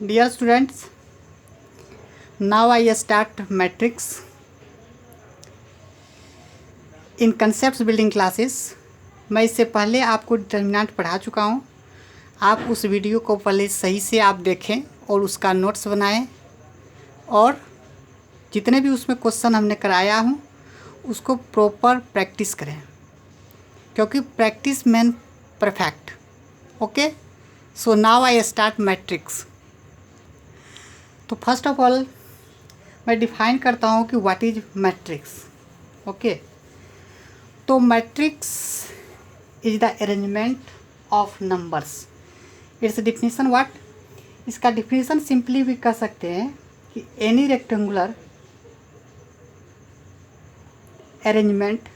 Dear students, now I start matrix in concepts building classes। मैं इससे पहले आपको डिटर्मिनेंट पढ़ा चुका हूँ। आप उस वीडियो को पहले सही से आप देखें और उसका नोट्स बनाएं और जितने भी उसमें क्वेश्चन हमने कराया हूँ उसको प्रॉपर प्रैक्टिस करें, क्योंकि practice main perfect. Okay, so now I start matrix. तो फर्स्ट ऑफ ऑल मैं डिफाइन करता हूँ कि व्हाट इज मैट्रिक्स। ओके, तो matrix is the arrangement of numbers. It's definition what, इसका डिफिनीशन सिंपली भी कह सकते हैं कि any rectangular arrangement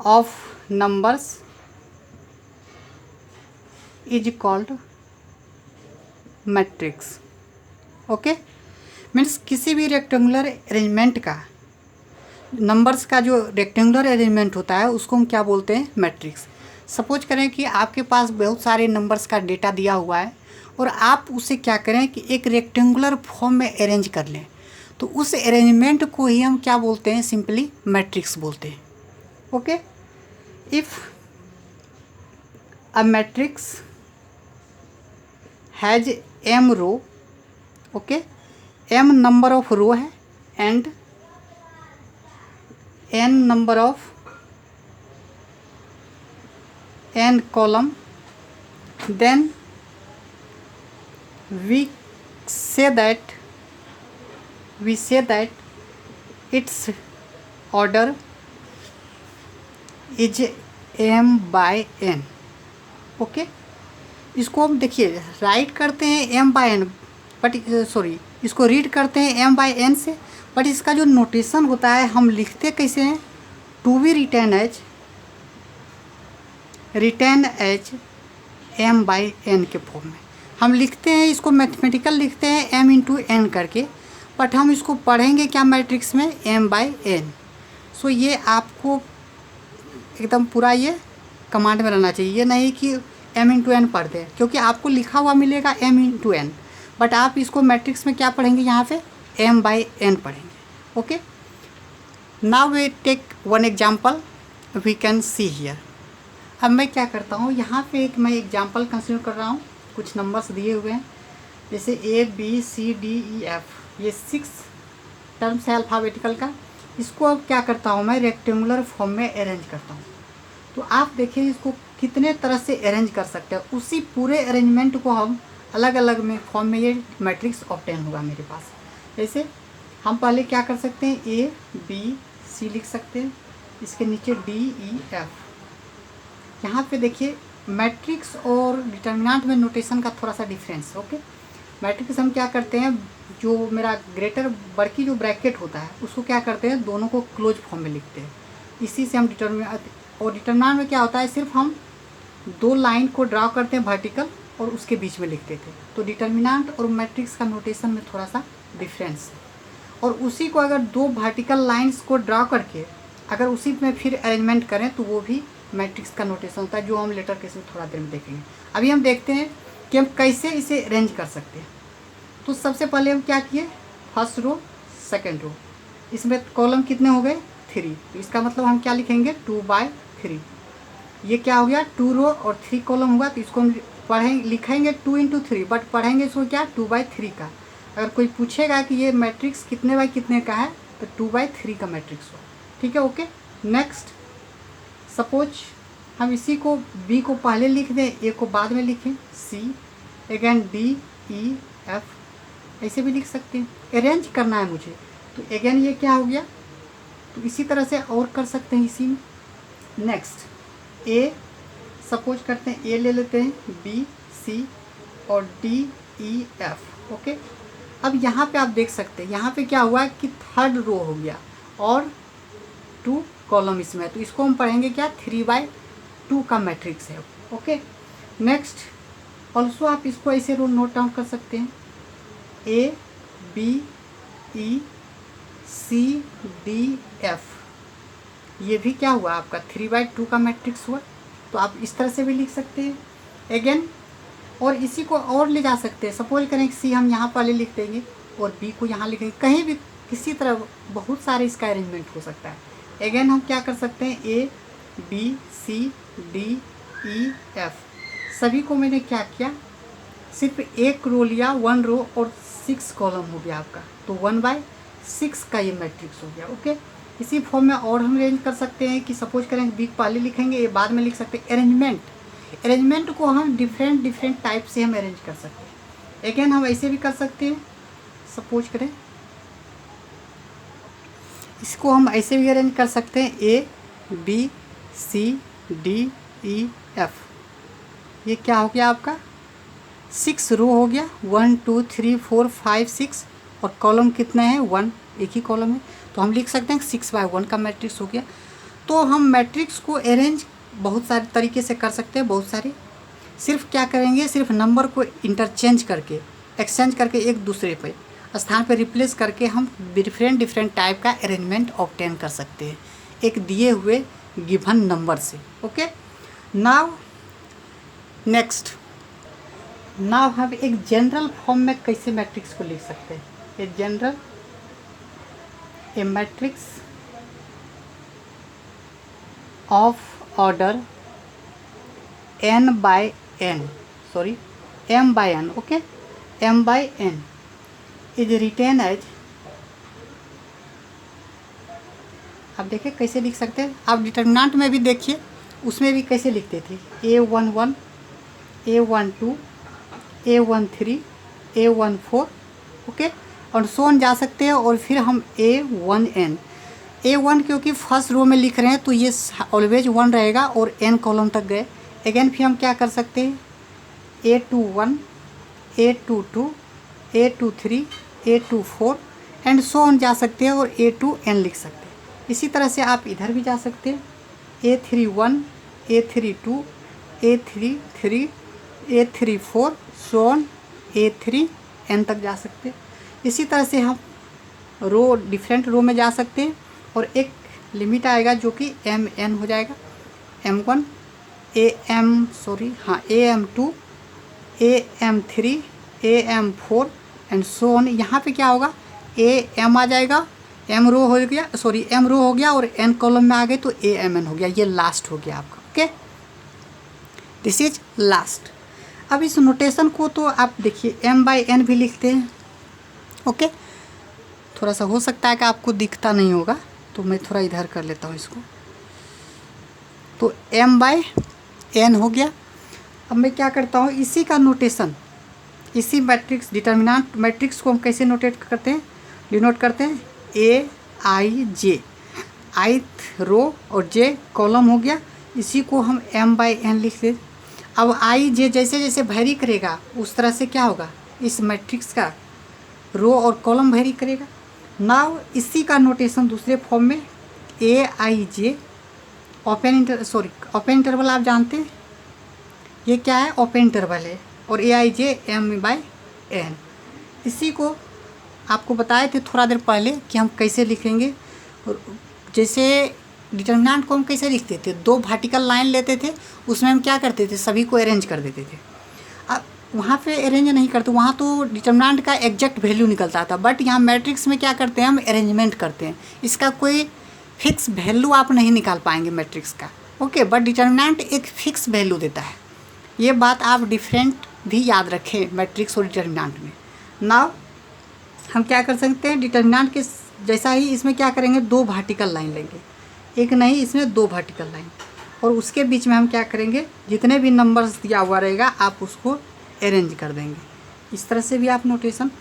of numbers is called matrix. Okay, means किसी भी रेक्टेंगुलर अरेंजमेंट का, नंबर्स का जो रेक्टेंगुलर अरेंजमेंट होता है उसको हम क्या बोलते हैं? मैट्रिक्स। सपोज करें कि आपके पास बहुत सारे नंबर्स का डेटा दिया हुआ है और आप उसे क्या करें कि एक रेक्टेंगुलर फॉर्म में अरेंज कर लें, तो उस अरेंजमेंट को ही हम क्या बोलते हैं? सिंपली मैट्रिक्स बोलते हैं। Okay, if a matrix has m row, okay, m number of row है and n number of n column, then we say that its order is m by n। Okay, इसको हम देखिए write करते हैं m by n, but sorry इसको read करते हैं m by n से, बट इसका जो नोटेशन होता है हम लिखते कैसे हैं? To be written as m by n के फॉर्म में हम लिखते हैं। इसको मैथमेटिकल लिखते हैं m इंटू n करके, बट हम इसको पढ़ेंगे क्या मैट्रिक्स में? m by n। सो ये आपको एकदम पूरा ये कमांड में रहना चाहिए, ये नहीं कि m इंटू n पढ़ दें, क्योंकि आपको लिखा हुआ मिलेगा m इंटू n, बट आप इसको मैट्रिक्स में क्या पढ़ेंगे? यहाँ पे m by n पढ़ेंगे। Okay, now we take one example we can see here. अब मैं क्या करता हूँ, यहाँ पे एक मैं एग्जाम्पल कंसिडर कर रहा हूँ। कुछ नंबर्स दिए हुए हैं जैसे ABCDEF, ये 6 टर्म्स है अल्फ़ाबेटिकल का। इसको अब क्या करता हूँ मैं? रेक्टेंगुलर फॉर्म में अरेंज करता हूँ। तो आप देखिए इसको कितने तरह से अरेंज कर सकते हैं। उसी पूरे अरेंजमेंट को हम अलग अलग में फॉर्म में ये मैट्रिक्स ऑब्टेन होगा मेरे पास। जैसे हम पहले क्या कर सकते हैं? ABC लिख सकते हैं, इसके नीचे DEF। यहाँ पे देखिए मैट्रिक्स और डिटर्मिनेंट में नोटेशन का थोड़ा सा डिफरेंस। ओके, मैट्रिक्स हम क्या करते हैं, जो मेरा ग्रेटर बड़की जो ब्रैकेट होता है उसको क्या करते हैं? दोनों को क्लोज फॉर्म में लिखते हैं। इसी से हम और डिटर्मिनेंट में क्या होता है? सिर्फ हम दो लाइन को ड्रा करते हैं वर्टिकल और उसके बीच में लिखते थे। तो डिटर्मिनेंट और मैट्रिक्स का नोटेशन में थोड़ा सा डिफरेंस है। और उसी को अगर दो वर्टिकल लाइंस को ड्रा करके अगर उसी में फिर अरेंजमेंट करें तो वो भी मैट्रिक्स का नोटेशन होता है, जो हम लेटर केस में थोड़ा देर में देखेंगे। अभी हम देखते हैं कि हम कैसे इसे अरेंज कर सकते हैं। तो सबसे पहले हम क्या किए? फर्स्ट रो सेकेंड रो, इसमें कॉलम कितने हो गए? 3। तो इसका मतलब हम क्या लिखेंगे? 2 by 3। ये क्या हो गया? 2 रो और 3 कॉलम हुआ। तो इसको हम लिखेंगे 2 into 3, बट पढ़ेंगे इसको क्या? 2 by 3 का। अगर कोई पूछेगा कि ये मैट्रिक्स कितने बाई कितने का है, तो 2 by 3 का मैट्रिक्स हो। ठीक है, ओके। नेक्स्ट, सपोज हम इसी को B को पहले लिख दें, A को बाद में लिखें, C, अगेन DEF, ऐसे भी लिख सकते हैं। अरेंज करना है मुझे, तो अगेन ये क्या हो गया? तो इसी तरह से और कर सकते हैं इसी में। नेक्स्ट, A सपोज करते हैं, A ले लेते हैं, B, C और DEF। ओके, अब यहाँ पे आप देख सकते हैं यहाँ पे क्या हुआ कि थर्ड रो हो गया और 2 कॉलम इसमें, तो इसको हम पढ़ेंगे क्या? 3 by 2 का मैट्रिक्स है। ओके, नेक्स्ट, ऑल्सो आप इसको ऐसे रो नोट डाउन कर सकते हैं, ABECDF। ये भी क्या हुआ? आपका 3 by 2 का मैट्रिक्स हुआ। तो आप इस तरह से भी लिख सकते हैं। अगेन और इसी को और ले जा सकते हैं। सपोज करें कि सी हम यहाँ पहले लिख देंगे और बी को यहाँ लिखेंगे, कहीं भी किसी तरह बहुत सारे इसका अरेंजमेंट हो सकता है। अगेन हम क्या कर सकते हैं, A B C D E F सभी को मैंने क्या किया, सिर्फ एक रो लिया, 1 रो और 6 कॉलम हो गया आपका, तो 1/6 का ये मैट्रिक्स हो गया। ओके, इसी फॉर्म में और हम अरेंज कर सकते हैं कि सपोज करें बी पहले लिखेंगे, ये बाद में लिख सकते हैं। अरेंजमेंट को हम डिफरेंट टाइप से हम अरेंज कर सकते हैं। अगेन हम ऐसे भी कर सकते हैं, सपोज करें इसको हम ऐसे भी अरेंज कर सकते हैं, A B C D E F. ये क्या हो गया आपका 6 रो हो गया, 1 2 3 4 5 6 और कॉलम कितना है 1, एक ही कॉलम है, तो हम लिख सकते हैं 6/1 का मैट्रिक्स हो गया। तो हम मैट्रिक्स को अरेंज बहुत सारे तरीके से कर सकते हैं, बहुत सारे। सिर्फ क्या करेंगे, सिर्फ नंबर को इंटरचेंज करके, एक्सचेंज करके, एक दूसरे पे स्थान पे रिप्लेस करके हम डिफरेंट टाइप का अरेंजमेंट ऑब्टेन कर सकते हैं एक दिए हुए गिवन नंबर से। ओके, नाउ हम एक जनरल फॉर्म में कैसे मैट्रिक्स को लिख सकते हैं। A matrix of order m by n okay, m by n is written as, आप देखिए कैसे लिख सकते हैं। आप डिटर्मिनेंट में भी देखिए, उसमें भी कैसे लिखते थे, A11 A12 A13 A14 okay, और सोन जा सकते हैं। और फिर हम A1n A1 क्योंकि फर्स्ट रो में लिख रहे हैं तो ये ऑलवेज 1 रहेगा और n कॉलम तक गए। अगेन फिर हम क्या कर सकते हैं, A21 A22 A23 A24 and so on जा सकते हैं और A2n लिख सकते हैं। इसी तरह से आप इधर भी जा सकते हैं, A31 A32 A33 A34 so on A3n तक जा सकते हैं। इसी तरह से हम डिफरेंट रो में जा सकते हैं और एक लिमिट आएगा जो कि mn हो जाएगा, m1 am2 am3 am4 and so on. यहाँ पे क्या होगा, am आ जाएगा, m रो हो गया और n कॉलम में आ गए तो amn हो गया। ये लास्ट हो गया आपका। Okay, this is last. अब इस नोटेशन को तो आप देखिए m by n भी लिखते हैं। ओके, थोड़ा सा हो सकता है कि आपको दिखता नहीं होगा, तो मैं थोड़ा इधर कर लेता हूँ इसको। तो m by n हो गया। अब मैं क्या करता हूँ, इसी का नोटेशन, इसी मैट्रिक्स डिटर्मिनेंट मैट्रिक्स को हम कैसे डिनोट करते हैं, ए आई जे, ith रो और j कॉलम हो गया। इसी को हम m by n लिख दें। अब आई जे जैसे जैसे वेरी करेगा उस तरह से क्या होगा, इस मैट्रिक्स का रो और कॉलम वेरी करेगा। नाउ इसी का नोटेशन दूसरे फॉर्म में, ए आई जे ओपन इंटरवल आप जानते हैं, ये क्या है, ओपन इंटरवल है, और ए आई जे m by n। इसी को आपको बताए थे थोड़ा देर पहले कि हम कैसे लिखेंगे। और जैसे डिटर्मिनेंट को हम कैसे लिखते थे, 2 वर्टिकल लाइन लेते थे, उसमें हम क्या करते थे, सभी को अरेंज कर देते थे। अब वहाँ पे अरेंज नहीं करते, वहाँ तो डिटर्मिनेंट का एग्जैक्ट वैल्यू निकलता था, बट यहाँ मैट्रिक्स में क्या करते हैं, हम अरेंजमेंट करते हैं। इसका कोई फिक्स वैल्यू आप नहीं निकाल पाएंगे मैट्रिक्स का। ओके, बट डिटर्मिनेंट एक फिक्स वैल्यू देता है। ये बात आप डिफरेंट भी याद रखें मैट्रिक्स और डिटर्मिनेंट में। नाउ हम क्या कर सकते हैं, डिटर्मिनेंट के जैसा ही इसमें क्या करेंगे, 2 वर्टिकल लाइन लेंगे, एक नहीं इसमें 2 वर्टिकल लाइन, और उसके बीच में हम क्या करेंगे, जितने भी नंबर्स दिया हुआ रहेगा आप उसको अरेंज कर देंगे। इस तरह से भी आप नोटेशन,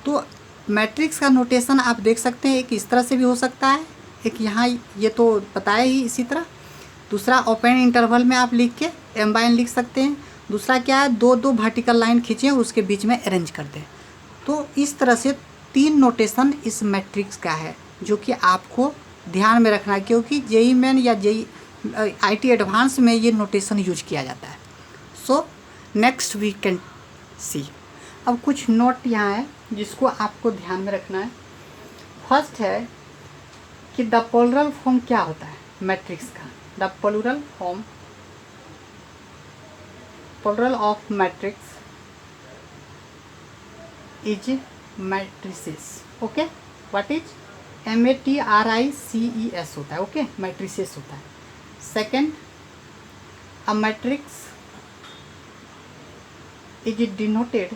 तो मैट्रिक्स का नोटेशन आप देख सकते हैं, एक इस तरह से भी हो सकता है, एक यहाँ ये तो बताया ही इसी तरह। दूसरा ओपन इंटरवल में आप लिख के m by n लिख सकते हैं। दूसरा क्या है, 2 वर्टिकल लाइन खींचें और उसके बीच में अरेंज कर दें। तो इस तरह से 3 नोटेशन इस मैट्रिक्स का है जो कि आपको ध्यान में रखना है, क्योंकि जेई मेन या जेई IT एडवांस में ये नोटेशन यूज किया जाता है। So next we can see. अब कुछ नोट यहाँ है जिसको आपको ध्यान में रखना है। फर्स्ट है कि द पोलरल फॉर्म क्या होता है मैट्रिक्स का। The plural of matrix is matrices. Okay, what is MATRICES होता है। ओके, मैट्रिसेस होता है। Second, a matrix is denoted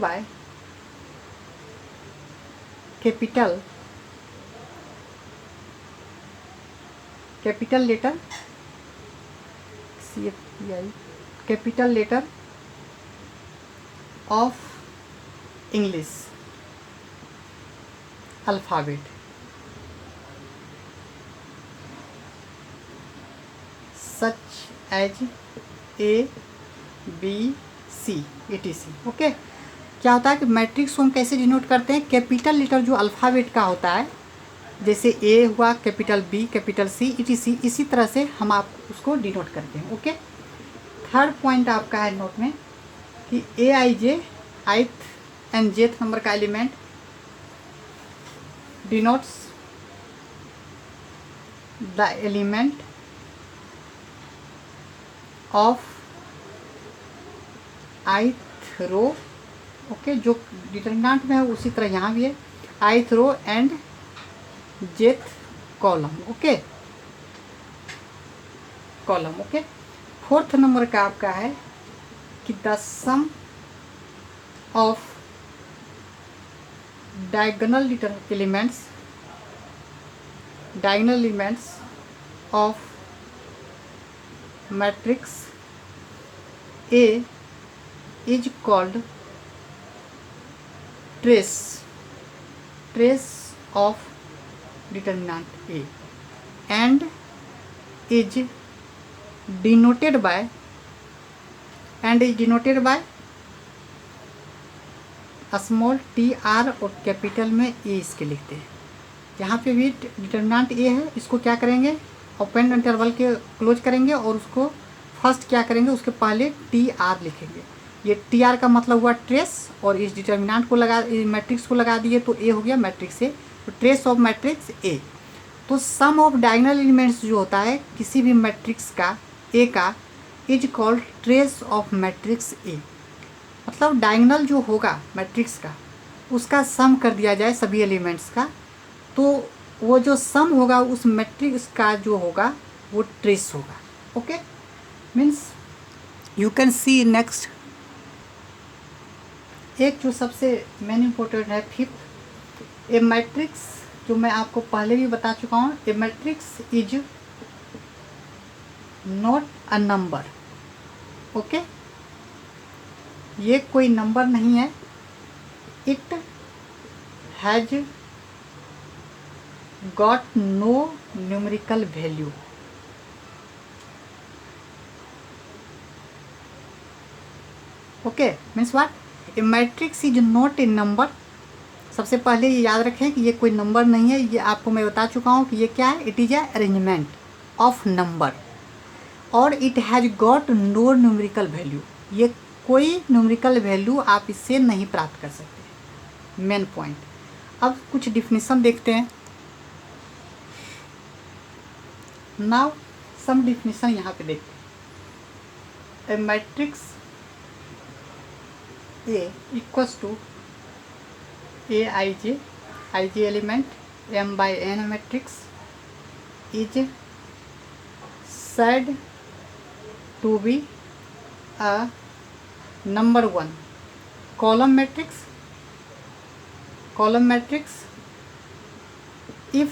by capital letter CFPI, capital letter of English alphabet, such as ABC ETC। Okay, क्या होता है कि matrix को हम कैसे डिनोट करते हैं? कैपिटल लेटर जो अल्फ़ाबेट का होता है, जैसे A हुआ, capital B, capital C ETC, इसी तरह से हम आप उसको डिनोट करते हैं। ओके, थर्ड पॉइंट आपका है नोट में कि AIJ ith and jth number का element denotes the element of ith row. Okay, जो डिटरमिनेंट में है उसी तरह यहाँ भी है, ith row and jth column. Okay, column. Okay, fourth number का आपका है कि the sum of diagonal elements of matrix A is called trace of determinant A and is denoted by small TR और कैपिटल में A इसके लिखते हैं। यहाँ पे भी डिटरमिनेंट A है, इसको क्या करेंगे, ओपन इंटरवल के क्लोज करेंगे और उसको फर्स्ट क्या करेंगे, उसके पहले TR लिखेंगे। ये TR का मतलब हुआ ट्रेस, और इस डिटरमिनेंट को लगा, मैट्रिक्स को लगा दिए तो A हो गया मैट्रिक्स A, तो ट्रेस ऑफ मैट्रिक्स A। तो सम ऑफ डायगोनल एलिमेंट्स जो होता है किसी भी मैट्रिक्स का A का is called trace of matrix A। मतलब डायगोनल जो होगा मैट्रिक्स का उसका सम कर दिया जाए सभी एलिमेंट्स का, तो वो जो सम होगा उस मैट्रिक्स का जो होगा वो ट्रेस होगा। Okay, means you can see next. एक जो सबसे मेन इम्पोर्टेंट है फिफ्थ, ए मैट्रिक्स, जो मैं आपको पहले भी बता चुका हूँ, a matrix is not a number. Okay, ये कोई नंबर नहीं है। It has got no numerical value. Okay, means what, a matrix is not a number. सबसे पहले ये याद रखें कि ये कोई नंबर नहीं है। ये आपको मैं बता चुका हूँ कि ये क्या है, it is a arrangement of number, और it has got no numerical value. ये कोई न्यूमेरिकल वैल्यू आप इससे नहीं प्राप्त कर सकते। Main point. अब कुछ डिफिनीशन देखते हैं। नाउ सम डिफिनीशन यहाँ पे देखते हैं। A matrix A equals to AIJ, IJ element M/N matrix is said to be a number one column matrix if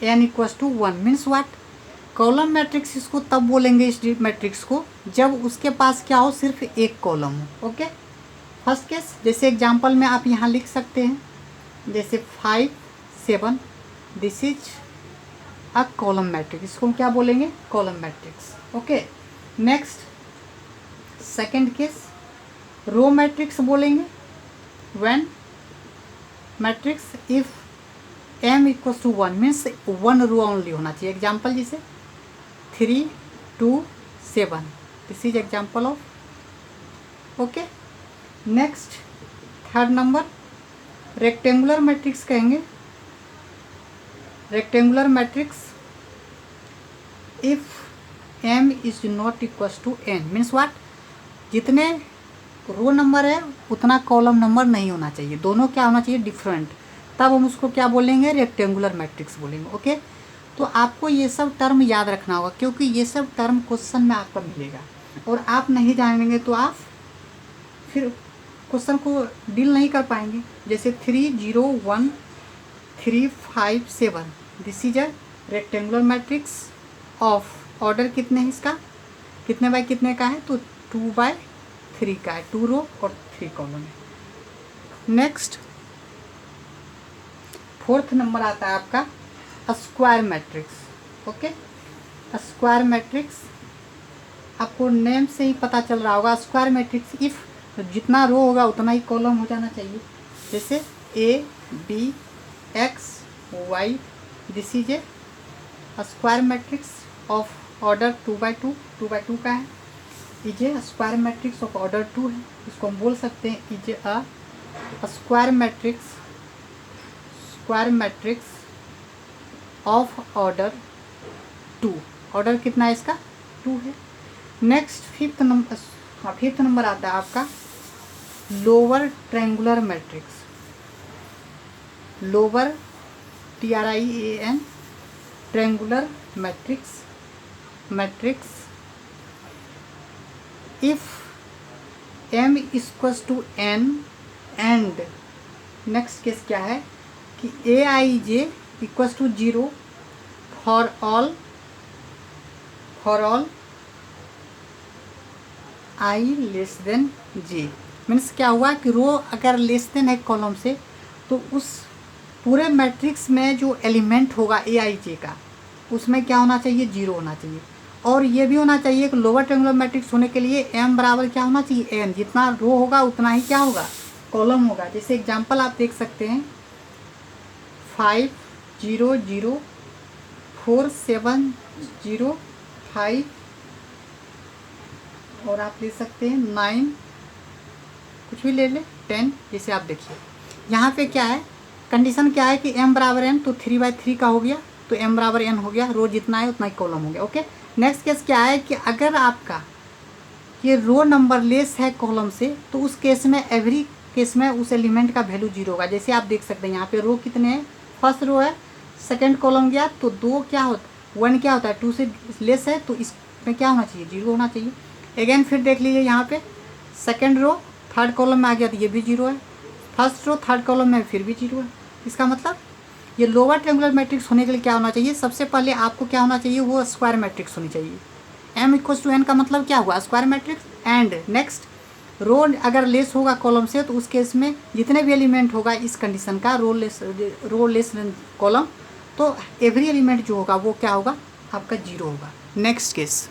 n equals to 1। Means what, column matrix इसको तब बोलेंगे इस मैट्रिक्स को जब उसके पास क्या हो, सिर्फ एक कॉलम हो। ओके, फर्स्ट केस जैसे एग्जांपल में आप यहाँ लिख सकते हैं, जैसे 5 7, this is a column matrix, इसको हम क्या बोलेंगे, column matrix. Okay, next second case, row matrix बोलेंगे when matrix if m equals to 1, means 1 row only होना चाहिए। एग्जाम्पल जैसे 3 2 7, this is example of. Okay, next third number, rectangular matrix कहेंगे। Rectangular matrix if m is not equals to n, means what, जितने row number है उतना column number नहीं होना चाहिए, दोनों क्या होना चाहिए, डिफरेंट, तब हम उसको क्या बोलेंगे, रेक्टेंगुलर मैट्रिक्स बोलेंगे। ओके, तो आपको ये सब टर्म याद रखना होगा क्योंकि ये सब टर्म क्वेश्चन में आपका मिलेगा, और आप नहीं जानेंगे तो आप फिर क्वेश्चन को डील नहीं कर पाएंगे। जैसे 3 0 1 3 5 7, this is a rectangular matrix of order कितने है इसका, कितने बाय कितने का है, तो 2/3 का है, 2 रो और 3 कॉलम है। नेक्स्ट 4th नंबर आता है आपका square matrix. Okay, square matrix आपको नेम से ही पता चल रहा होगा, स्क्वायर मैट्रिक्स इफ जितना रो होगा उतना ही कॉलम हो जाना चाहिए। जैसे A B X Y, this is a square matrix of order 2/2, 2/2 का है, is a square matrix of order 2 है, इसको हम बोल सकते हैं is a square matrix of order 2, order कितना है इसका, 2 है। नेक्स्ट 5th नंबर आता है आपका lower triangular matrix, lower TRIAN triangular matrix if M equals to N and next case क्या है कि AIJ equals to 0 for all I less than J। Means क्या हुआ कि रो अगर लेस देन है कॉलम से तो उस पूरे मैट्रिक्स में जो एलिमेंट होगा AIJ का उसमें क्या होना चाहिए, 0 होना चाहिए। और ये भी होना चाहिए कि लोअर ट्रायंगुलर मैट्रिक्स होने के लिए M बराबर क्या होना चाहिए, N, जितना रो होगा उतना ही क्या होगा, कॉलम होगा। जैसे एग्जांपल आप देख सकते हैं 5 0 0 4 7 0 5, और आप ले सकते हैं 9, कुछ भी ले लें, 10। जैसे आप देखिए यहाँ पे क्या है, कंडीशन क्या है कि M बराबर N, तो 3/3 का हो गया, तो M बराबर N हो गया, रो जितना है उतना ही कॉलम हो गया। ओके, नेक्स्ट केस क्या है कि अगर आपका ये रो नंबर लेस है कॉलम से तो उस केस में एवरी केस में उस एलिमेंट का वैल्यू 0 होगा। जैसे आप देख सकते हैं यहाँ पे रो कितने हैं, फर्स्ट रो है, सेकंड कॉलम गया तो 2 क्या होता, 1 क्या होता है, 2 से लेस है तो इसमें क्या होना चाहिए, 0 होना चाहिए। अगेन फिर देख लीजिए यहाँ पे सेकंड रो थर्ड कॉलम में आ गया तो ये भी 0 है, फर्स्ट रो थर्ड कॉलम में फिर भी 0 है। इसका मतलब ये लोअर ट्रायंगुलर मैट्रिक्स होने के लिए क्या होना चाहिए, सबसे पहले आपको क्या होना चाहिए, वो स्क्वायर मैट्रिक्स होनी चाहिए। M इक्वल्स टू N का मतलब क्या हुआ, square matrix. And next row अगर लेस होगा कॉलम से तो उस केस में जितने भी एलिमेंट होगा इस कंडीशन का रो लेस कॉलम, तो एवरी एलिमेंट जो होगा वो क्या होगा, आपका 0 होगा। नेक्स्ट केस,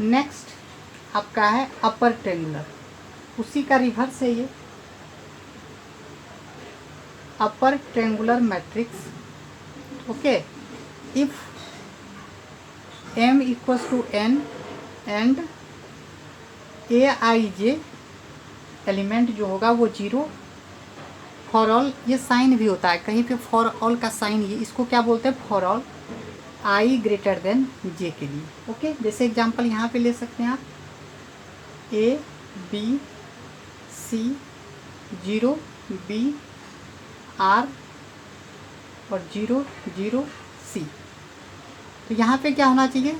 नेक्स्ट आपका है अपर ट्रायंगुलर, उसी का रिवर्स है ये, upper triangular matrix. Okay, if M equals to N and AIJ element जो होगा वो 0 फॉर ऑल, ये साइन भी होता है कहीं पे फॉर ऑल का साइन, ये इसको क्या बोलते हैं, for all I greater than J के लिए। ओके, जैसे एग्जांपल यहाँ पे ले सकते हैं आप A B C 0 B R और 0 0 C। तो यहाँ पे क्या होना चाहिए,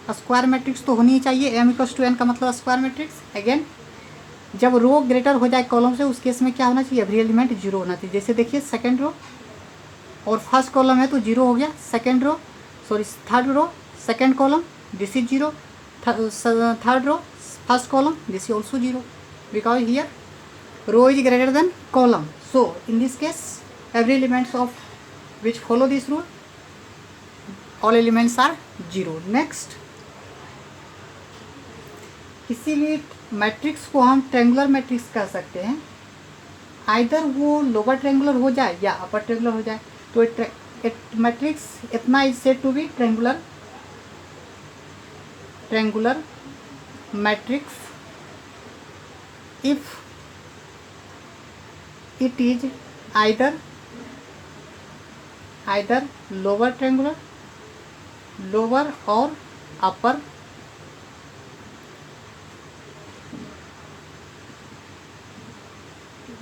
स्क्वायर मैट्रिक्स तो होनी ही चाहिए, M इक्वल्स टू N का मतलब स्क्वायर मैट्रिक्स। अगेन जब रो ग्रेटर हो जाए कॉलम से उस केस में क्या होना चाहिए, एवरी एलिमेंट 0 होना चाहिए। जैसे देखिए सेकंड रो और फर्स्ट कॉलम है तो 0 हो गया, second row sorry third row second column this is 0, third row first column this is also 0 because here row is greater than column. So in this case every elements of which follow this rule all elements are 0। Next, इसीलिए matrix को हम triangular matrix कह सकते हैं, either वो lower triangular हो जाए या अपर ट्रायंगुलर हो जाए। तो मैट्रिक्स इतना is said to be triangular matrix if it is either lower triangular, lower और अपर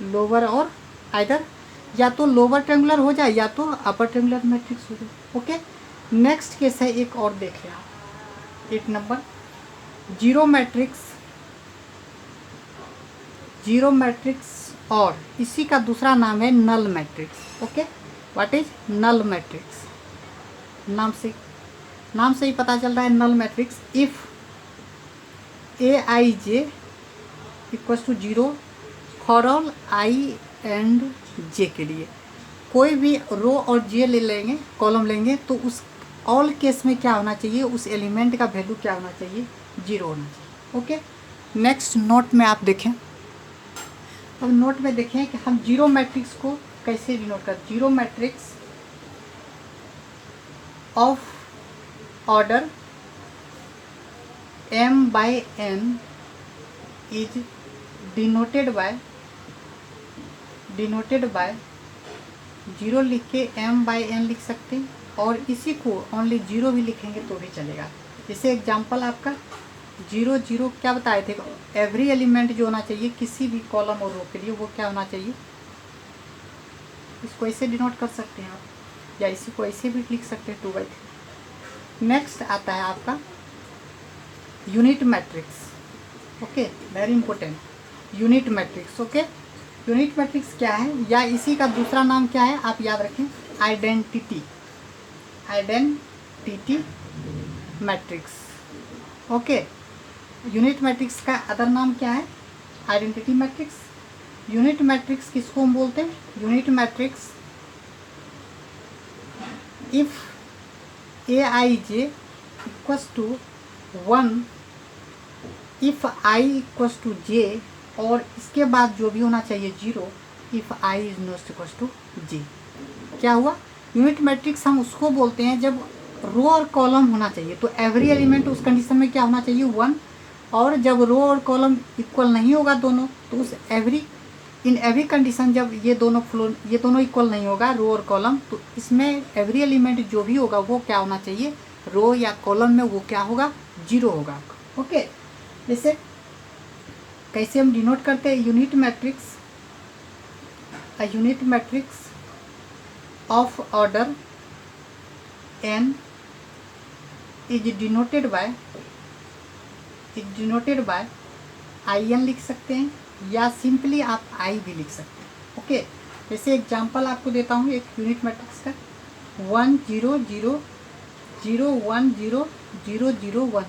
लोअर और आइदर या तो लोअर ट्रायंगुलर हो जाए या तो अपर ट्रायंगुलर मैट्रिक्स हो जाए। ओके, नेक्स्ट केस है एक और देखें आप, 8 नंबर, जीरो मैट्रिक्स और इसी का दूसरा नाम है null matrix. Okay, what is null matrix? नाम से ही पता चल रहा है null matrix. If Aij equals to 0 for all i and j के लिए, कोई भी रो और जे ले लेंगे, कॉलम लेंगे, तो उस ऑल केस में क्या होना चाहिए, उस एलिमेंट का वैल्यू क्या होना चाहिए, 0 होना चाहिए। ओके, नेक्स्ट नोट में आप देखें, अब नोट में देखें कि हम जीरो मैट्रिक्स को कैसे डिनोट करते। Zero matrix of order m by n is denoted by zero लिख के m by n लिख सकते हैं, और इसी को ओनली जीरो भी लिखेंगे तो भी चलेगा। जैसे एग्जांपल आपका 0 0 क्या बताए थे, एवरी एलिमेंट जो होना चाहिए किसी भी कॉलम और रो के लिए वो क्या होना चाहिए, इसको ऐसे डिनोट कर सकते हैं आप, या इसी को ऐसे भी लिख सकते हैं 2/3। नेक्स्ट आता है आपका unit matrix. Okay, very important, unit matrix. Okay, unit matrix क्या है या इसी का दूसरा नाम क्या है, आप याद रखें, identity matrix. Okay, unit matrix का अदर नाम क्या है, आइडेंटिटी मैट्रिक्स। यूनिट मैट्रिक्स किसको हम बोलते हैं, unit matrix if Aij equals to 1 if i equals to j, और इसके बाद जो भी होना चाहिए 0 if i is not equals to j। क्या हुआ, यूनिट मैट्रिक्स हम उसको बोलते हैं जब रो और कॉलम होना चाहिए, तो एवरी एलिमेंट उस कंडीशन में क्या होना चाहिए, 1, और जब रो और कॉलम इक्वल नहीं होगा दोनों, तो उस इन एवरी कंडीशन जब ये दोनों इक्वल नहीं होगा, रो और कॉलम, तो इसमें एवरी एलिमेंट जो भी होगा वो क्या होना चाहिए, रो या कॉलम में वो क्या होगा, 0 होगा। ओके, जैसे कैसे हम डिनोट करते हैं, unit matrix of order n is denoted bye in लिख सकते हैं, या सिंपली आप i भी लिख सकते हैं। ओके, जैसे एग्जांपल आपको देता हूँ एक यूनिट मैट्रिक्स का, 1 0 0 0 1 0 0 0 1।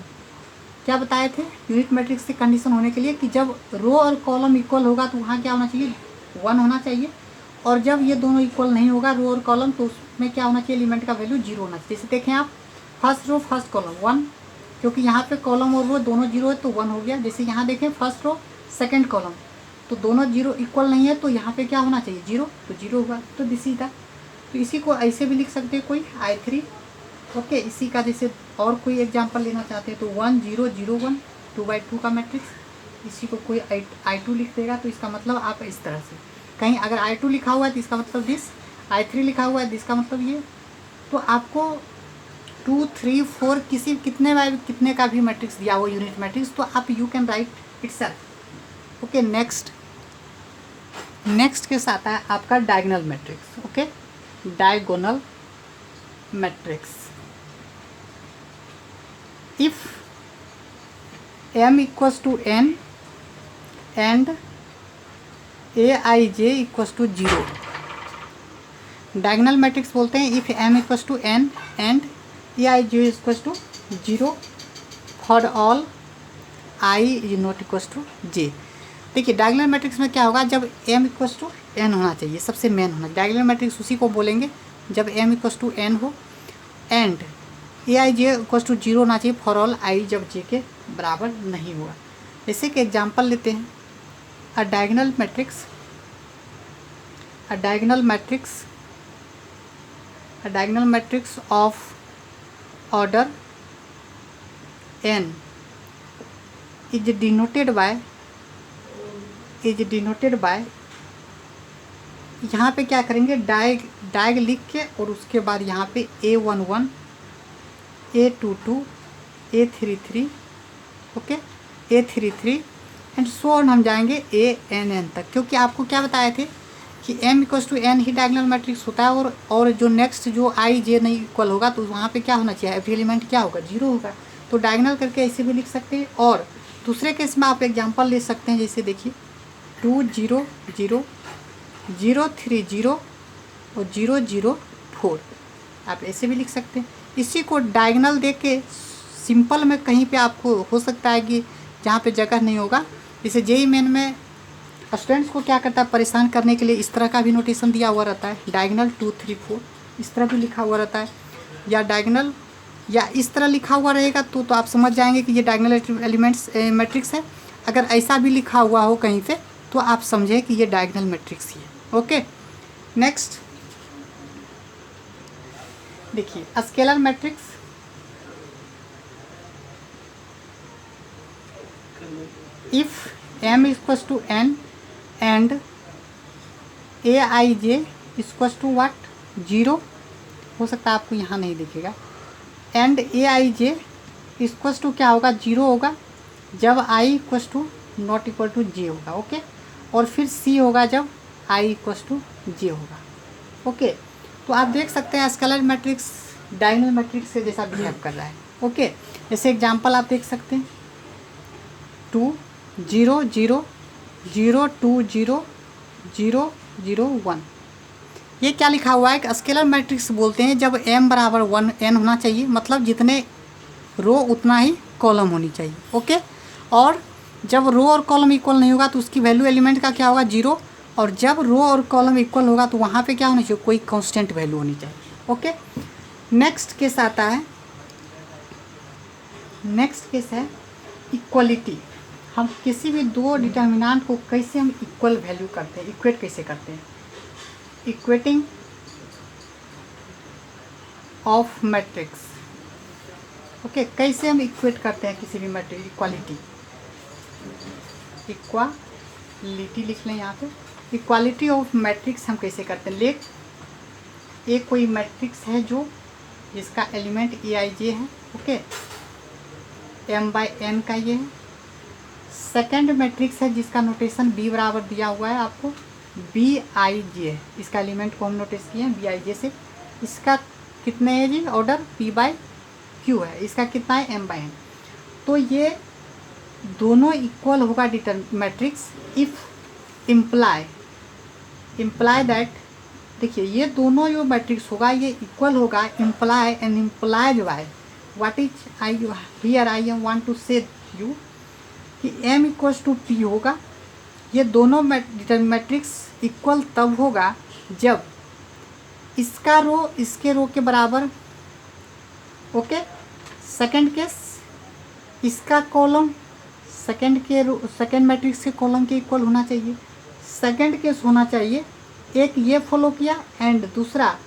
क्या बताए थे, यूनिट मैट्रिक्स की कंडीशन होने के लिए कि जब रो और कॉलम इक्वल होगा तो वहाँ क्या होना चाहिए, 1 होना चाहिए, और जब ये दोनों इक्वल नहीं होगा, रो और कॉलम, तो उसमें क्या होना चाहिए, एलिमेंट का वैल्यू 0 होना चाहिए। जैसे देखें आप, फर्स्ट रो फर्स्ट कॉलम 1, क्योंकि यहाँ पे कॉलम और रो दोनों 0 है तो 1 हो गया। जैसे यहाँ देखें फर्स्ट रो सेकंड कॉलम, तो दोनों 0 इक्वल नहीं है, तो यहाँ पे क्या होना चाहिए, 0, तो 0 होगा, तो दिस इज द। तो इसी को ऐसे भी लिख सकते हैं कोई I3। ओके, इसी का जैसे और कोई एग्जांपल लेना चाहते हैं तो 1 0 0 1 2/2 का मैट्रिक्स, इसी को कोई I2 लिख देगा, तो इसका मतलब आप इस तरह से, कहीं अगर I2 लिखा हुआ है तो इसका मतलब दिस, I3 लिखा हुआ है तो इसका मतलब ये। तो आपको 2 3 4 कितने का भी मैट्रिक्स दिया हो यूनिट मैट्रिक्स, तो आप you can write itself. Okay, next के साथ है आपका diagonal matrix. Okay, diagonal matrix if m equals to n and Aij equals to 0, diagonal matrix बोलते हैं if m equals to n and Aij equals to 0 for all i is not equals to j। देखिए diagonal matrix में क्या होगा, जब m equals to n होना चाहिए, सबसे मेन होना, डायगोनल मैट्रिक्स उसी को बोलेंगे जब m इक्वल्स टू n हो, एंड Aij इक्वल्स टू 0 होना चाहिए फॉर ऑल i जब j के बराबर नहीं हुआ। जैसे कि एग्जांपल लेते हैं, अ diagonal matrix of order n is denoted bye, यहाँ पे क्या करेंगे, डायग लिख के, और उसके बाद यहाँ पे A11 A22 A33, okay, A33 and so on हम जाएंगे ANN तक, क्योंकि आपको क्या बताए थे कि M इक्वल्स टू N ही डायगोनल मैट्रिक्स होता है, और जो नेक्स्ट जो I J नहीं इक्वल होगा तो वहाँ पे क्या होना चाहिए, एवरी एलिमेंट क्या होगा, 0 होगा। तो डायगोनल करके ऐसे भी लिख सकते हैं। और दूसरे केस में आप एग्जांपल ले सकते हैं, जैसे देखिए 2 0 0 0 3 0 और 0 0 4, आप ऐसे भी लिख सकते हैं। इसी को डायगोनल दे के सिंपल में कहीं पे आपको हो सकता है कि जहाँ पे जगह नहीं होगा, जैसे JEE मेन में स्टूडेंट्स को क्या करता है परेशान करने के लिए, इस तरह का भी नोटेशन दिया हुआ रहता है, डायगोनल 2 3 4 इस तरह भी लिखा हुआ रहता है, या डायगोनल या इस तरह लिखा हुआ रहेगा तो आप समझ जाएंगे कि ये डायगोनल एलिमेंट्स मैट्रिक्स है। अगर ऐसा भी लिखा हुआ हो कहीं पे तो आप समझें कि ये डायगोनल मैट्रिक्स ही है। ओके, नेक्स्ट देखिए scalar matrix. If M equals to N and AIJ equals to what, 0, हो सकता है आपको यहाँ नहीं दिखेगा, एंड AIJ इक्वल्स टू क्या होगा, 0 होगा जब I equals to not equal to J होगा। ओके, और फिर C होगा जब I इक्वल्स टू J होगा। ओके, तो आप देख सकते हैं स्केलर मैट्रिक्स डायगोनल मैट्रिक्स से जैसा बिहेव कर रहा है। ओके, जैसे एग्जांपल आप देख सकते हैं 2 0 0 0 2 0 0 0 1, ये क्या लिखा हुआ है कि स्केलर मैट्रिक्स बोलते हैं जब M बराबर 1 N होना चाहिए, मतलब जितने रो उतना ही कॉलम होनी चाहिए। ओके, और जब रो और कॉलम इक्वल नहीं होगा तो उसकी वैल्यू एलिमेंट का क्या होगा, 0, और जब रो और कॉलम इक्वल होगा तो वहाँ पे क्या होना चाहिए, कोई कांस्टेंट वैल्यू होनी चाहिए। ओके, नेक्स्ट केस आता है, नेक्स्ट केस है इक्वलिटी। हम किसी भी दो डिटर्मिनेंट को कैसे हम इक्वल वैल्यू करते हैं, इक्वेट कैसे करते हैं, इक्वेटिंग ऑफ मैट्रिक्स। ओके, कैसे हम इक्वेट करते हैं किसी भी मैट्रिक्स, इक्वालिटी, इक्वालिटी लिख लें यहाँ पे, इक्वालिटी ऑफ मैट्रिक्स हम कैसे करते हैं। लेट एक कोई मैट्रिक्स है जो जिसका एलिमेंट AIJ है। ओके, M/N का ये है। सेकेंड मैट्रिक्स है जिसका नोटेशन B बराबर दिया हुआ है आपको, BIJ है, इसका एलिमेंट को हम नोटिस किए हैं BIJ से। इसका कितने है जी, ऑर्डर P/Q है, इसका कितना है M/N। तो ये दोनों इक्वल होगा मैट्रिक्स इफ इम्प्लाई दैट, देखिए ये दोनों जो मैट्रिक्स होगा ये इक्वल होगा, imply and implied by what is I here I am want to say you कि M इक्वल्स टू P होगा। ये दोनों मैट्रिक्स इक्वल तब होगा जब इसका रो इसके रो के बराबर। ओके, सेकंड केस इसका कॉलम सेकंड मैट्रिक्स के कॉलम के इक्वल होना चाहिए। सेकंड केस होना चाहिए, एक ये फॉलो किया एंड दूसरा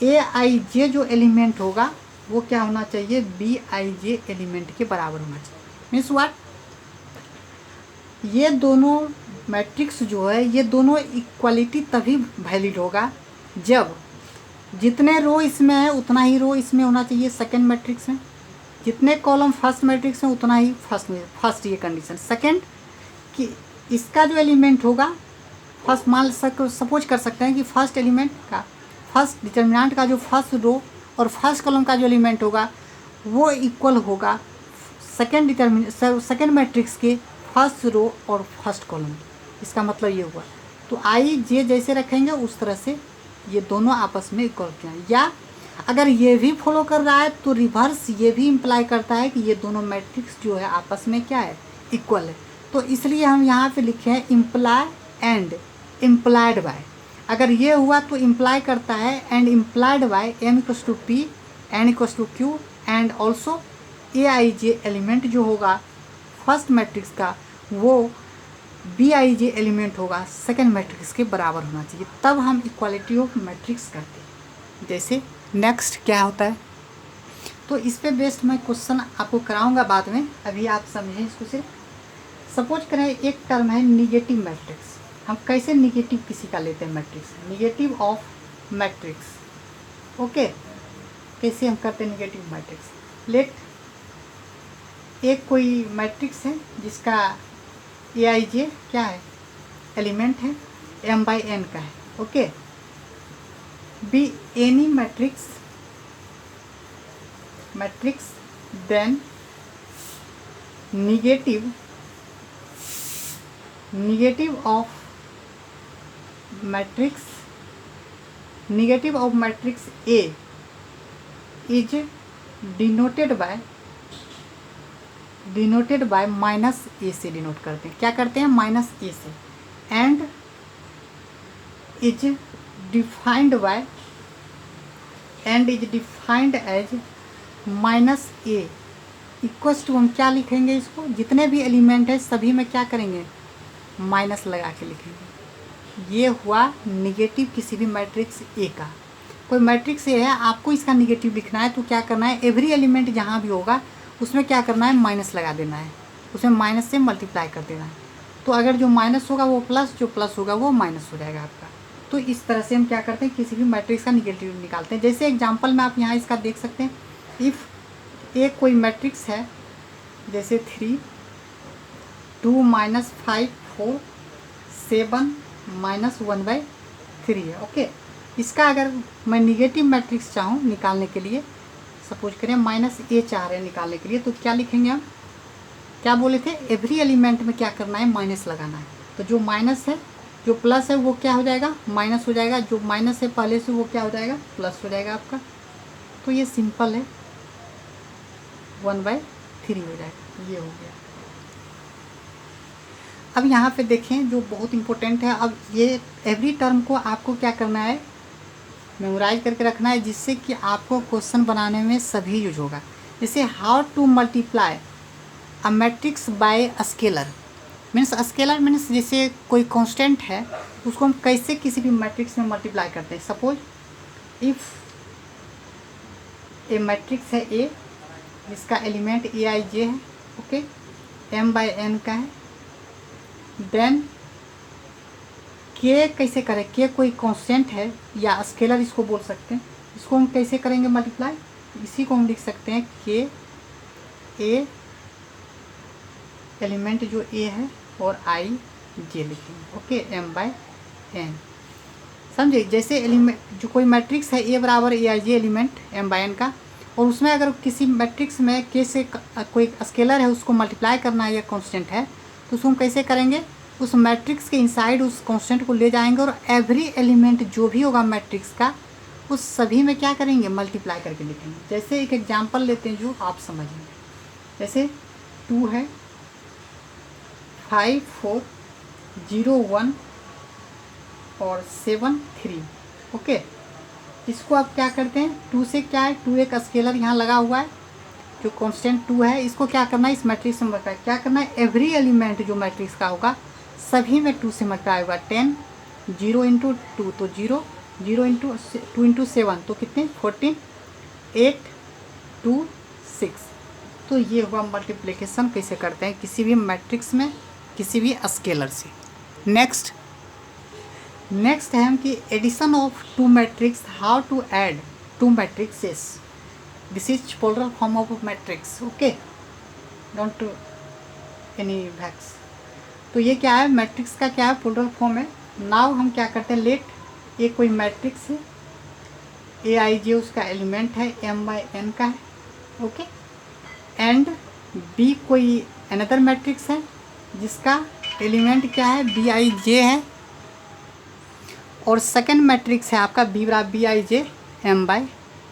AIJ जो एलिमेंट होगा वो क्या होना चाहिए, BIJ एलिमेंट के बराबर होना चाहिए। मीन्स व्हाट, ये दोनों मैट्रिक्स जो है ये दोनों इक्वालिटी तभी वैलिड होगा जब जितने रो इसमें है उतना ही रो इसमें होना चाहिए सेकंड मैट्रिक्स में, जितने कॉलम फर्स्ट मैट्रिक्स में उतना ही फर्स्ट ये कंडीशन। सेकंड कि इसका जो एलिमेंट होगा फर्स्ट, मान सपोज कर सकते हैं कि फर्स्ट एलिमेंट का फर्स्ट डिटर्मिनेंट का जो फर्स्ट रो और फर्स्ट कॉलम का जो एलिमेंट होगा वो इक्वल होगा सेकंड मैट्रिक्स के फर्स्ट रो और फर्स्ट कॉलम। इसका मतलब ये हुआ, तो IJ जैसे रखेंगे उस तरह से ये दोनों आपस में इक्वल होते हैं। या अगर ये भी फॉलो कर रहा है तो रिवर्स ये भी इम्प्लाई करता है कि ये दोनों मैट्रिक्स जो है आपस में क्या है, इक्वल है। तो इसलिए हम यहाँ पे लिखे हैं इम्प्लाई एंड इम्प्लाइड बाय। अगर ये हुआ तो इम्प्लाई करता है and implied by M equals to P, N equals to Q and also AIJ element जो होगा फर्स्ट मैट्रिक्स का वो BIJ एलिमेंट होगा सेकंड मैट्रिक्स के बराबर होना चाहिए, तब हम इक्वालिटी ऑफ मैट्रिक्स करते हैं। जैसे नेक्स्ट क्या होता है, तो इस पे बेस्ड मैं क्वेश्चन आपको कराऊंगा बाद में, अभी आप समझें इसको। सिर्फ सपोज करें एक टर्म है निगेटिव मैट्रिक्स, हम कैसे निगेटिव किसी का लेते हैं matrix, negative of matrix. Okay, कैसे हम करते हैं निगेटिव मैट्रिक्स। लेट एक कोई मैट्रिक्स है जिसका ए आई जे क्या है, एलिमेंट है, m बाई n का है, okay. Be any matrix then negative of matrix A is denoted by minus ए से डिनोट करते हैं। क्या करते हैं, माइनस ए से। And is defined as minus A equals to, हम क्या लिखेंगे इसको, जितने भी एलिमेंट है सभी में क्या करेंगे, माइनस लगा के लिखेंगे। ये हुआ निगेटिव किसी भी मैट्रिक्स ए का। कोई मैट्रिक्स ए है, आपको इसका निगेटिव लिखना है तो क्या करना है, एवरी एलिमेंट जहाँ भी होगा उसमें क्या करना है, माइनस लगा देना है, उसमें माइनस से मल्टीप्लाई कर देना है। तो अगर जो माइनस होगा वो प्लस, जो प्लस होगा वो माइनस हो जाएगा आपका। तो इस तरह से हम क्या करते हैं, किसी भी मैट्रिक्स का निगेटिव निकालते हैं। जैसे एग्जांपल में आप यहाँ इसका देख सकते हैं, इफ़ एक कोई मैट्रिक्स है जैसे 3 2 -5 4 7 -1/3 है, ओके। इसका अगर मैं निगेटिव मैट्रिक्स चाहूँ निकालने के लिए, सपोज करें -a चाह रहे हैं निकालने के लिए, तो क्या लिखेंगे हम, क्या बोले थे, एवरी एलिमेंट में क्या करना है, माइनस लगाना है। तो जो माइनस है, जो प्लस है वो क्या हो जाएगा, माइनस हो जाएगा, जो माइनस है पहले से वो क्या हो जाएगा, प्लस हो जाएगा आपका। तो ये सिंपल है, 1/3 हो जाएगा, ये हो गया। अब यहाँ पे देखें जो बहुत इम्पोर्टेंट है, अब ये एवरी टर्म को आपको क्या करना है, मेमोराइज करके रखना है, जिससे कि आपको क्वेश्चन बनाने में सभी यूज होगा। जैसे how to multiply a matrix bye a scalar, means scalar means जैसे कोई कांस्टेंट है उसको हम कैसे किसी भी मैट्रिक्स में मल्टीप्लाई करते हैं। सपोज इफ़ ए मैट्रिक्स है ए जिसका एलिमेंट ए आई जे है, ओके, m बाई n का है, देन के कैसे करें, के कोई कांस्टेंट है या स्केलर इसको बोल सकते हैं, इसको हम कैसे करेंगे मल्टीप्लाई, इसी को हम लिख सकते हैं के ए एलिमेंट जो ए है और आई जे लिखेंगे, ओके, m बाई n, समझे। जैसे एलिमेंट जो कोई मैट्रिक्स है ए बराबर ए आई जे एलिमेंट m बाई n का, और उसमें अगर किसी मैट्रिक्स में के से कोई स्केलर है उसको मल्टीप्लाई करना है या कांस्टेंट है, तो उसको हम कैसे करेंगे, उस मैट्रिक्स के इनसाइड उस कांस्टेंट को ले जाएंगे और एवरी एलिमेंट जो भी होगा मैट्रिक्स का उस सभी में क्या करेंगे, मल्टीप्लाई करके लिखेंगे। जैसे एक एग्जांपल लेते हैं जो आप समझेंगे, जैसे 2 है 5 4 0 1 और 7 3, ओके। इसको आप क्या करते हैं, 2 से क्या है, 2 एक स्केलर यहाँ लगा हुआ है जो कांस्टेंट 2 है, इसको क्या करना है, इस मैट्रिक्स में मल्टीप्लाई क्या करना है, एवरी एलिमेंट जो मैट्रिक्स का होगा सभी में 2 से मल्टीप्लाई होगा। 10 0 × 2 तो 0 0 × 2 × 7 तो कितने 14 8 2 6। तो ये हुआ मल्टीप्लिकेशन कैसे करते हैं किसी भी मैट्रिक्स में किसी भी स्केलर से। नेक्स्ट है हम कि addition of 2 matrix, how to add 2 matrices, this is polar form of matrix, okay, don't any wax. तो ये क्या है, मैट्रिक्स का क्या है, पोलर फॉर्म है। नाउ हम क्या करते हैं, लेट ये कोई मैट्रिक्स है ए आई जे उसका एलिमेंट है m बाई n का है, ओके, एंड बी कोई अनदर मैट्रिक्स है जिसका एलिमेंट क्या है, बी आई जे है, और सेकंड मैट्रिक्स है आपका बी बराबर B I J m by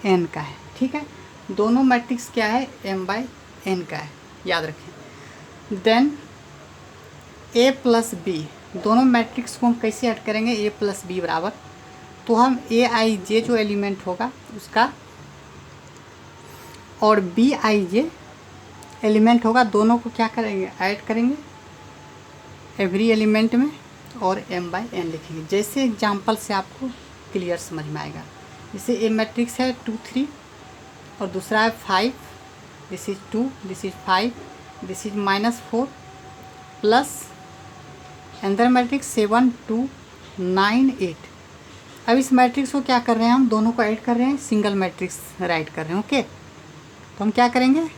n का है, ठीक है। दोनों मैट्रिक्स क्या है, m बाई n का है, याद रखें। देन a प्लस बी, दोनों मैट्रिक्स को हम कैसे ऐड करेंगे, a प्लस बी बराबर, तो हम ए आई जे जो एलिमेंट होगा उसका और बी आई जे एलिमेंट होगा, दोनों को क्या करेंगे, ऐड करेंगे एवरी एलिमेंट में और m बाई n लिखेंगे। जैसे एग्जांपल से आपको क्लियर समझ में आएगा। जैसे ए मैट्रिक्स है 2 3 और दूसरा है 5, this is 2 this is 5 this is -4 plus अंदर मैट्रिक्स 7 2 9 8। अब इस मैट्रिक्स को क्या कर रहे हैं, हम दोनों को ऐड कर रहे हैं, सिंगल मैट्रिक्स राइट कर रहे हैं, ओके। तो हम क्या करेंगे,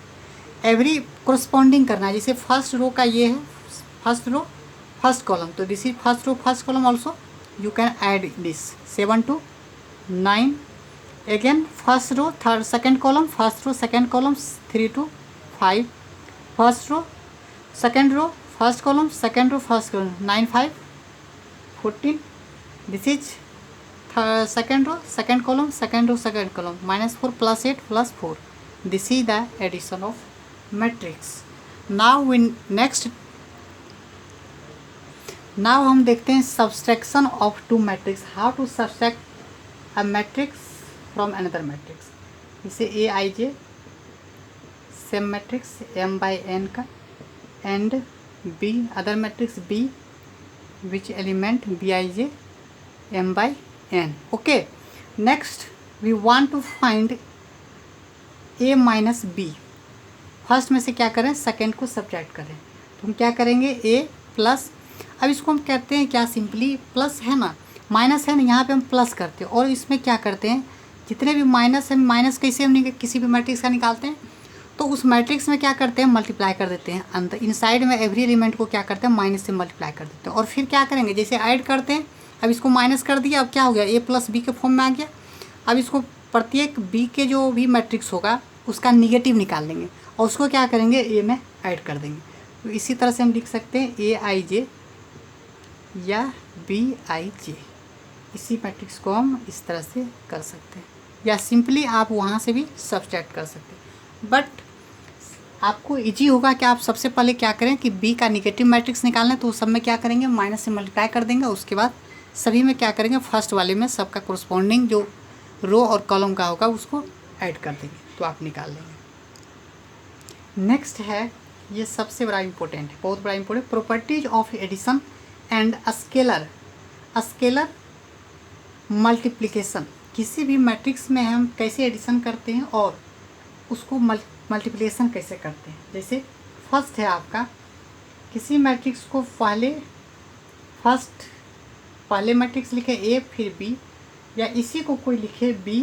एवरी कोरस्पॉन्डिंग करना है। जैसे फर्स्ट रो का ये है फर्स्ट रो फर्स्ट कॉलम, तो this is first row first column also you can add this 7 to 9। Again first row third second column first row second column 3 to 5। First row second row first column second row first column 9 5 14। This is second row second column second row second column -4 +8 +4। this is the addition of matrix। now now हम देखते हैं subtraction of two matrix। how to subtract a matrix from another matrix। इसे Aij same matrix m/n का and B other matrix B which element Bij m/n। okay, next we want to find a minus b। First में से क्या करें second को subtract करें, तो हम क्या करेंगे a प्लस, अब इसको हम कहते हैं क्या सिंपली प्लस है ना माइनस है ना, यहाँ पे हम प्लस करते हैं और इसमें क्या करते हैं जितने भी माइनस है माइनस कैसे हम किसी भी मैट्रिक्स का निकालते हैं तो उस मैट्रिक्स में क्या करते हैं मल्टीप्लाई कर देते हैं अंदर इनसाइड में एवरी एलिमेंट को क्या करते हैं माइनस से मल्टीप्लाई कर देते हैं और फिर क्या करेंगे जैसे ऐड करते हैं। अब इसको माइनस कर दिया, अब क्या हो गया a प्लस बी के फॉर्म में आ गया। अब इसको प्रत्येक b के जो भी मैट्रिक्स होगा उसका निगेटिव निकाल लेंगे और उसको क्या करेंगे a में ऐड कर देंगे। तो इसी तरह से हम लिख सकते हैं Aij या Bij, इसी मैट्रिक्स को हम इस तरह से कर सकते हैं या सिंपली आप वहाँ से भी सब्ट्रैक्ट कर सकते हैं। बट आपको इजी होगा कि आप सबसे पहले क्या करें कि b का निगेटिव मैट्रिक्स निकालना है तो सब में क्या करेंगे माइनस से मल्टीप्लाई कर देंगे, उसके बाद सभी में क्या करेंगे फर्स्ट वाले में सबका कोरस्पॉन्डिंग जो रो और कॉलम का होगा उसको ऐड कर देंगे तो आप निकाल लेंगे। नेक्स्ट है ये सबसे बड़ा इम्पोर्टेंट है, बहुत बड़ा important, properties of addition and scalar multiplication. किसी भी मैट्रिक्स में हम कैसे एडिशन करते हैं और उसको मल्टीप्लिकेशन कैसे करते हैं। जैसे फर्स्ट है आपका किसी मैट्रिक्स को पहले मैट्रिक्स लिखे ए फिर बी, या इसी को कोई लिखे बी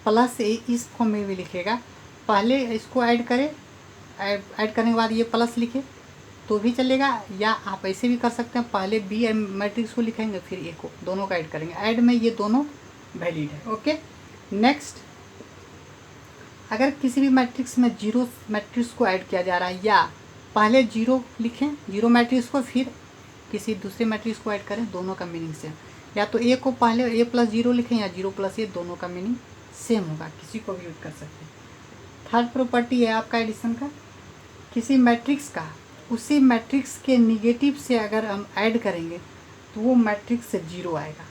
प्लस ए, इस फॉर्म में भी लिखेगा। पहले इसको ऐड करें, ऐड करने के बाद ये प्लस लिखे तो भी चलेगा, या आप ऐसे भी कर सकते हैं पहले बी मैट्रिक्स को लिखेंगे फिर ए को, दोनों का ऐड करेंगे। ऐड में ये दोनों वैलिड है। ओके, नेक्स्ट अगर किसी भी मैट्रिक्स में जीरो मैट्रिक्स को ऐड किया जा रहा है या पहले जीरो लिखें जीरो मैट्रिक्स को फिर किसी दूसरे मैट्रिक्स को ऐड करें, दोनों का मीनिंग सेम। या तो ए को पहले ए प्लस जीरो लिखें या जीरो प्लस ए, दोनों का मीनिंग सेम होगा, किसी को भी यूज कर सकते हैं। थर्ड प्रॉपर्टी है आपका एडिशन का, किसी मैट्रिक्स का उसी मैट्रिक्स के निगेटिव से अगर हम ऐड करेंगे तो वो मैट्रिक्स से जीरो आएगा।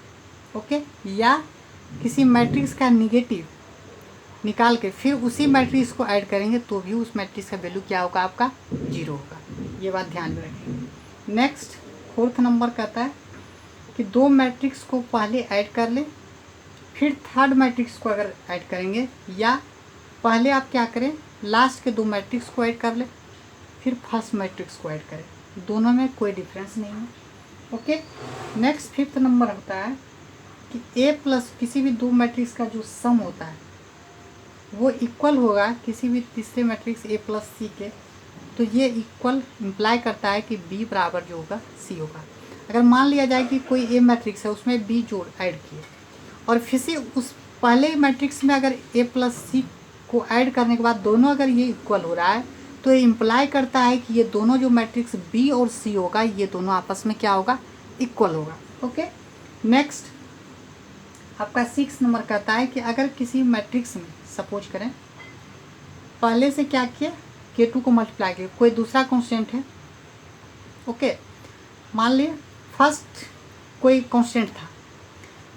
ओके, या किसी मैट्रिक्स का निगेटिव निकाल के फिर उसी मैट्रिक्स को ऐड करेंगे तो भी उस मैट्रिक्स का वैल्यू क्या होगा आपका जीरो होगा। ये बात ध्यान में रखें। नेक्स्ट फोर्थ नंबर कहता है कि दो मैट्रिक्स को पहले ऐड कर ले फिर थर्ड मैट्रिक्स को अगर ऐड करेंगे, या पहले आप क्या करें लास्ट के दो मैट्रिक्स को ऐड कर ले फिर फर्स्ट मैट्रिक्स को ऐड करें, दोनों में कोई डिफरेंस नहीं है। ओके, नेक्स्ट फिफ्थ नंबर होता है कि ए प्लस किसी भी दो मैट्रिक्स का जो सम होता है वो इक्वल होगा किसी भी तीसरे मैट्रिक्स ए प्लस सी के, तो ये इक्वल इम्प्लाई करता है कि बी बराबर जो होगा सी होगा। अगर मान लिया जाए कि कोई ए मैट्रिक्स है उसमें बी जोड़ ऐड किए और फिर से उस पहले मैट्रिक्स में अगर ए प्लस सी को ऐड करने के बाद दोनों अगर ये इक्वल हो रहा है तो ये इम्प्लाई करता है कि ये दोनों जो मैट्रिक्स बी और सी होगा ये दोनों आपस में क्या होगा इक्वल होगा। ओके, नेक्स्ट आपका 6 नंबर कहता है कि अगर किसी मैट्रिक्स में सपोज करें पहले से क्या किया K2 को मल्टीप्लाई किया, कोई दूसरा कांस्टेंट है। ओके, मान लिए फर्स्ट कोई कांस्टेंट था,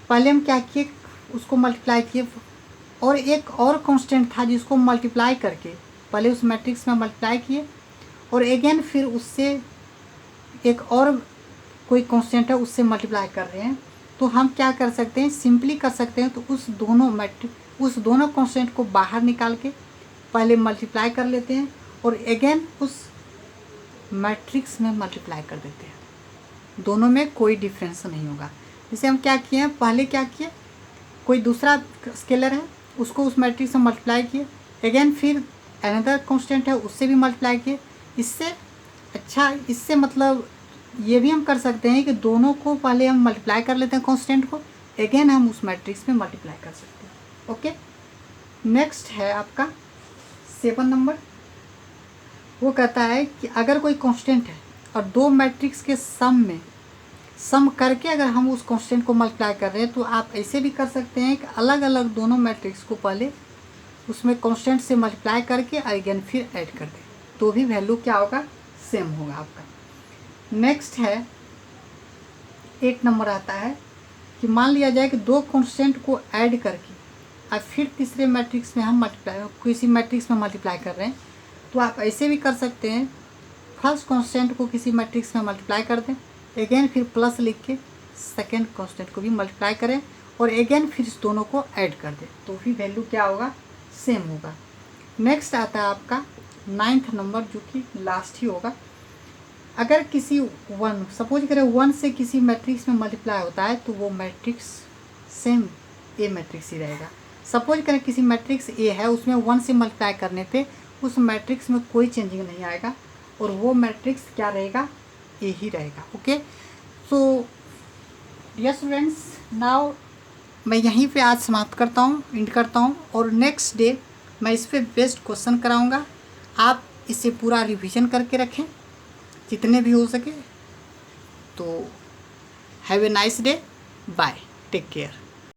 पहले हम क्या किए उसको मल्टीप्लाई किए और एक और कांस्टेंट था जिसको मल्टीप्लाई करके पहले उस मैट्रिक्स में मल्टीप्लाई किए और अगेन फिर उससे एक और कोई कांस्टेंट है उससे मल्टीप्लाई कर रहे हैं, तो हम क्या कर सकते हैं सिंपली कर सकते हैं। तो उस दोनों कांस्टेंट को बाहर निकाल के पहले मल्टीप्लाई कर लेते हैं और अगेन उस मैट्रिक्स में मल्टीप्लाई कर देते हैं, दोनों में कोई डिफरेंस नहीं होगा। जैसे हम क्या किए हैं पहले क्या किए कोई दूसरा स्केलर है उसको उस मैट्रिक्स में मल्टीप्लाई किए, अगेन फिर अनदर कांस्टेंट है उससे भी मल्टीप्लाई किए। इससे मतलब ये भी हम कर सकते हैं कि दोनों को पहले हम मल्टीप्लाई कर लेते हैं कांस्टेंट को, अगेन हम उस मैट्रिक्स में मल्टीप्लाई कर सकते हैं। ओके, नेक्स्ट है आपका 7 नंबर। वो कहता है कि अगर कोई कांस्टेंट है और दो मैट्रिक्स के सम करके अगर हम उस कांस्टेंट को मल्टीप्लाई कर रहे हैं, तो आप ऐसे भी कर सकते हैं कि अलग अलग दोनों मैट्रिक्स को पहले उसमें कांस्टेंट से मल्टीप्लाई करके अगेन फिर ऐड कर दें, तो भी वैल्यू क्या होगा, सेम होगा आपका। नेक्स्ट है 8 नंबर आता है कि मान लिया जाए कि दो कांस्टेंट को ऐड करके और फिर तीसरे मैट्रिक्स में हम किसी मैट्रिक्स में मल्टीप्लाई कर रहे हैं, तो आप ऐसे भी कर सकते हैं, फर्स्ट कांस्टेंट को किसी मैट्रिक्स में मल्टीप्लाई कर दें, अगेन फिर प्लस लिख के सेकेंड कांस्टेंट को भी मल्टीप्लाई करें और अगेन फिर इस दोनों को ऐड कर दें, तो भी वैल्यू क्या होगा, सेम होगा। नेक्स्ट आता है आपका 9th नंबर, जो कि लास्ट ही होगा। अगर किसी सपोज करें 1 से किसी मैट्रिक्स में मल्टीप्लाई होता है, तो वो मैट्रिक्स सेम ए मैट्रिक्स ही रहेगा। सपोज करें किसी मैट्रिक्स ए है, उसमें 1 से मल्टीप्लाई करने पे उस मैट्रिक्स में कोई चेंजिंग नहीं आएगा और वो मैट्रिक्स क्या रहेगा, ए ही रहेगा। Okay, so dear students, now मैं यहीं पे आज समाप्त करता हूँ, एंड करता हूँ, और नेक्स्ट डे मैं इस पर बेस्ड क्वेश्चन कराऊँगा। आप इसे पूरा रिवीजन करके रखें जितने भी हो सके। तो have a nice day, bye, take care.